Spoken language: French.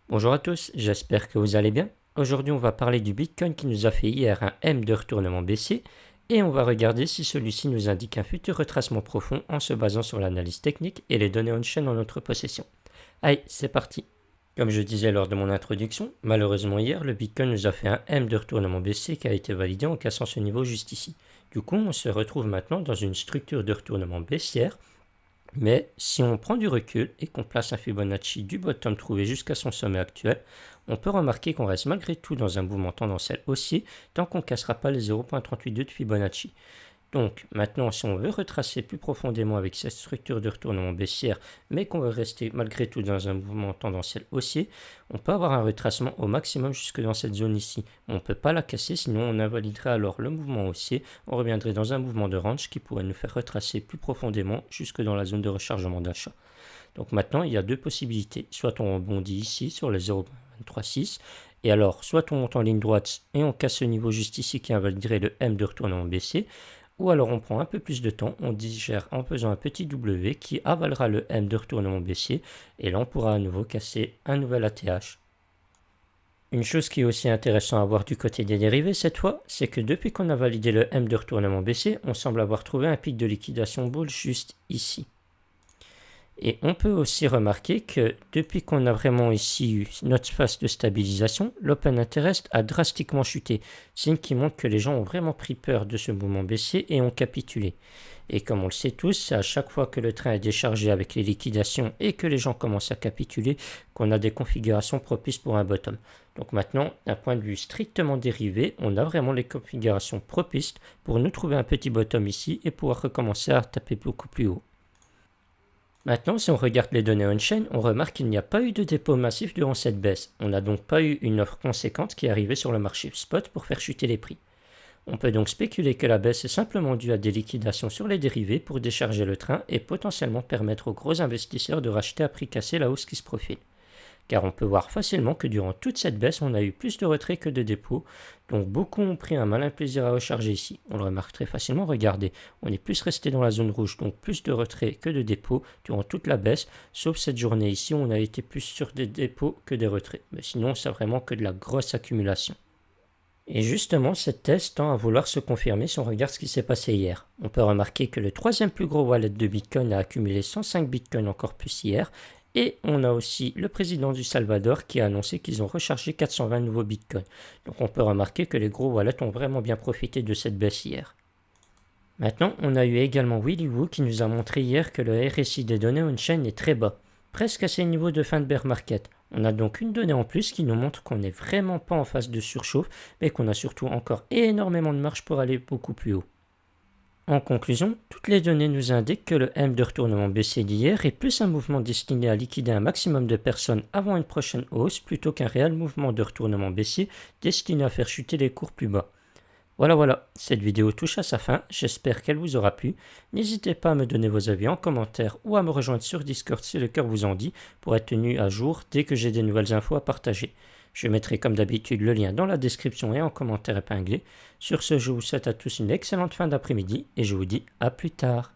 Bonjour à tous, j'espère que vous allez bien. Aujourd'hui, on va parler du Bitcoin qui nous a fait hier un M de retournement baissier et on va regarder si celui-ci nous indique un futur retracement profond en se basant sur l'analyse technique et les données on-chain en notre possession. Allez, c'est parti. Comme je disais lors de mon introduction, malheureusement hier, le Bitcoin nous a fait un M de retournement baissier qui a été validé en cassant ce niveau juste ici. Du coup, on se retrouve maintenant dans une structure de retournement baissière. Mais si on prend du recul et qu'on place un Fibonacci du bottom trouvé jusqu'à son sommet actuel, on peut remarquer qu'on reste malgré tout dans un mouvement tendanciel haussier tant qu'on ne cassera pas les 0.382 de Fibonacci. Donc maintenant, si on veut retracer plus profondément avec cette structure de retournement baissière, mais qu'on veut rester malgré tout dans un mouvement tendanciel haussier, on peut avoir un retracement au maximum jusque dans cette zone ici. On ne peut pas la casser, sinon on invaliderait alors le mouvement haussier, on reviendrait dans un mouvement de range qui pourrait nous faire retracer plus profondément jusque dans la zone de rechargement d'achat. Donc maintenant, il y a deux possibilités. Soit on rebondit ici sur les 0.236, et alors soit on monte en ligne droite et on casse ce niveau juste ici qui invaliderait le M de retournement baissier, ou alors on prend un peu plus de temps, on digère en faisant un petit W qui avalera le M de retournement baissier, et là on pourra à nouveau casser un nouvel ATH. Une chose qui est aussi intéressante à voir du côté des dérivés cette fois, c'est que depuis qu'on a validé le M de retournement baissier, on semble avoir trouvé un pic de liquidation bull juste ici. Et on peut aussi remarquer que depuis qu'on a vraiment ici eu notre phase de stabilisation, l'Open Interest a drastiquement chuté, signe qui montre que les gens ont vraiment pris peur de ce mouvement baissier et ont capitulé. Et comme on le sait tous, c'est à chaque fois que le train est déchargé avec les liquidations et que les gens commencent à capituler qu'on a des configurations propices pour un bottom. Donc maintenant, d'un point de vue strictement dérivé, on a vraiment les configurations propices pour nous trouver un petit bottom ici et pouvoir recommencer à taper beaucoup plus haut. Maintenant, si on regarde les données on-chain, on remarque qu'il n'y a pas eu de dépôt massif durant cette baisse. On n'a donc pas eu une offre conséquente qui est arrivée sur le marché spot pour faire chuter les prix. On peut donc spéculer que la baisse est simplement due à des liquidations sur les dérivés pour décharger le train et potentiellement permettre aux gros investisseurs de racheter à prix cassé la hausse qui se profile. Car on peut voir facilement que durant toute cette baisse, on a eu plus de retraits que de dépôts, donc beaucoup ont pris un malin plaisir à recharger ici. On le remarque très facilement, regardez, on est plus resté dans la zone rouge, donc plus de retraits que de dépôts durant toute la baisse, sauf cette journée ici où on a été plus sur des dépôts que des retraits. Mais sinon, c'est vraiment que de la grosse accumulation. Et justement, cette thèse tend à vouloir se confirmer si on regarde ce qui s'est passé hier. On peut remarquer que le troisième plus gros wallet de Bitcoin a accumulé 105 Bitcoin encore plus hier, et on a aussi le président du Salvador qui a annoncé qu'ils ont rechargé 420 nouveaux bitcoins. Donc on peut remarquer que les gros wallets ont vraiment bien profité de cette baisse hier. Maintenant, on a eu également Willy Woo qui nous a montré hier que le RSI des données on-chain est très bas, presque à ses niveaux de fin de bear market. On a donc une donnée en plus qui nous montre qu'on n'est vraiment pas en phase de surchauffe, mais qu'on a surtout encore énormément de marge pour aller beaucoup plus haut. En conclusion, toutes les données nous indiquent que le M de retournement baissier d'hier est plus un mouvement destiné à liquider un maximum de personnes avant une prochaine hausse plutôt qu'un réel mouvement de retournement baissier destiné à faire chuter les cours plus bas. Voilà, cette vidéo touche à sa fin, j'espère qu'elle vous aura plu. N'hésitez pas à me donner vos avis en commentaire ou à me rejoindre sur Discord si le cœur vous en dit pour être tenu à jour dès que j'ai des nouvelles infos à partager. Je mettrai comme d'habitude le lien dans la description et en commentaire épinglé. Sur ce, je vous souhaite à tous une excellente fin d'après-midi et je vous dis à plus tard.